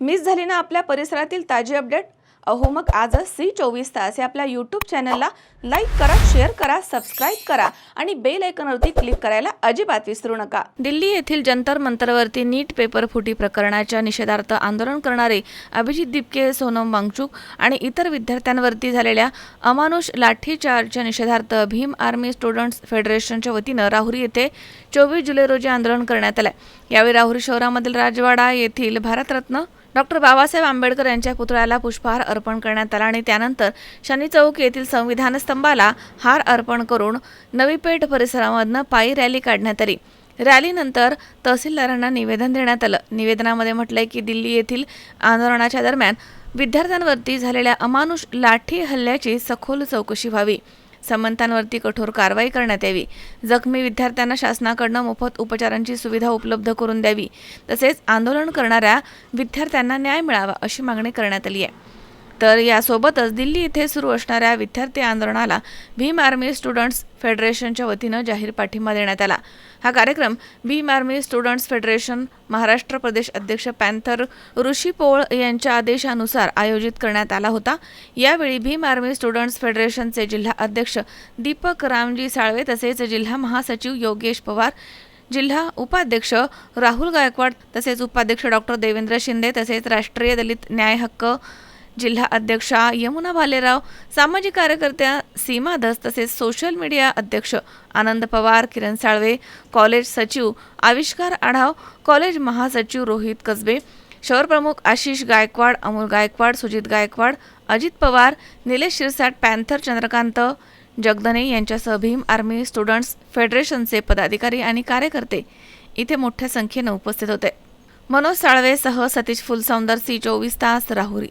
Miss झाली ना आपल्या परिसरातील ताजी अपडेट? अहो मग आजच C24 तास या आपल्या यूट्यूब चॅनलला लाईक करा, शेअर करा, सबस्क्राईब करा आणि बेल आयकॉनवरती क्लिक करायला अजिबात विसरू नका। दिल्ली येथील जंतर मंतरवरती नीट पेपर फुटी प्रकरणाच्या निषेधार्थ आंदोलन करणारे अभिजित दिपके, सोनम वांगचुक आणि इतर विद्यार्थ्यांवरती झालेल्या अमानुष लाठीचार्जच्या निषेधार्थ भीम आर्मी स्टुडंट्स फेडरेशनच्या वतीनं राहुरी येथे 24 जुलै रोजी आंदोलन करण्यात आले। यावेळी राहुरी शहरामधील राजवाडा येथील भारतरत्न डॉक्टर बाबासाहेब आंबेडकर यांच्या पुतळ्याला पुष्पहार अर्पण करण्यात आला आणि त्यानंतर शनी चौक येथील संविधान स्तंभाला हार अर्पण करून नवी पेठ परिसरामधून पायी रॅली काढण्यात आली। रॅलीनंतर तहसीलदारांना निवेदन देण्यात आलं। निवेदनामध्ये म्हटलंय की दिल्ली येथील आंदोलनाच्या दरम्यान विद्यार्थ्यांवरती झालेल्या अमानुष लाठी हल्ल्याची सखोल चौकशी व्हावी, संबंधांवरती कठोर कारवाई करण्यात यावी, जखमी विद्यार्थ्यांना शासनाकडून मोफत उपचारांची सुविधा उपलब्ध करून द्यावी, तसेच आंदोलन करणाऱ्या विद्यार्थ्यांना न्याय मिळावा अशी मागणी करण्यात आली आहे। तर यासोबतच दिल्ली येथे सुरू असणाऱ्या विद्यार्थी आंदोलनाला भीम आर्मी स्टुडंट्स फेडरेशनच्या वतीनं जाहीर पाठिंबा देण्यात आला। हा कार्यक्रम Bhim army students federation Maharashtra प्रदेश अध्यक्ष पॅन्थर ऋषी पोळ यांच्या आदेशानुसार आयोजित करण्यात आला होता। यावेळी भीम आर्मी स्टुडंट्स फेडरेशनचे जिल्हा अध्यक्ष दीपक रामजी साळवे तसेच जिल्हा महासचिव योगेश पवार, जिल्हा उपाध्यक्ष राहुल गायकवाड तसेच उपाध्यक्ष डॉक्टर देवेंद्र शिंदे तसेच राष्ट्रीय दलित न्याय हक्क जिल्हा अध्यक्षा यमुना भालेराव, सामाजिक कार्यकर्त्या सीमा दस तसेच सोशल मीडिया अध्यक्ष आनंद पवार, किरण साळवे, कॉलेज सचिव आविष्कार आढाव, कॉलेज महासचिव रोहित कसबे, शहर प्रमुख आशिष गायकवाड, अमोल गायकवाड, सुजित गायकवाड, अजित पवार, निलेश शिरसाट, पॅन्थर चंद्रकांत जगदने यांच्यासह भीम आर्मी स्टुडंट्स फेडरेशनचे पदाधिकारी आणि कार्यकर्ते इथे मोठ्या संख्येने उपस्थित होते। मनोज साळवेसह सतीश फुलसौंदर, C24 तास, राहुरी।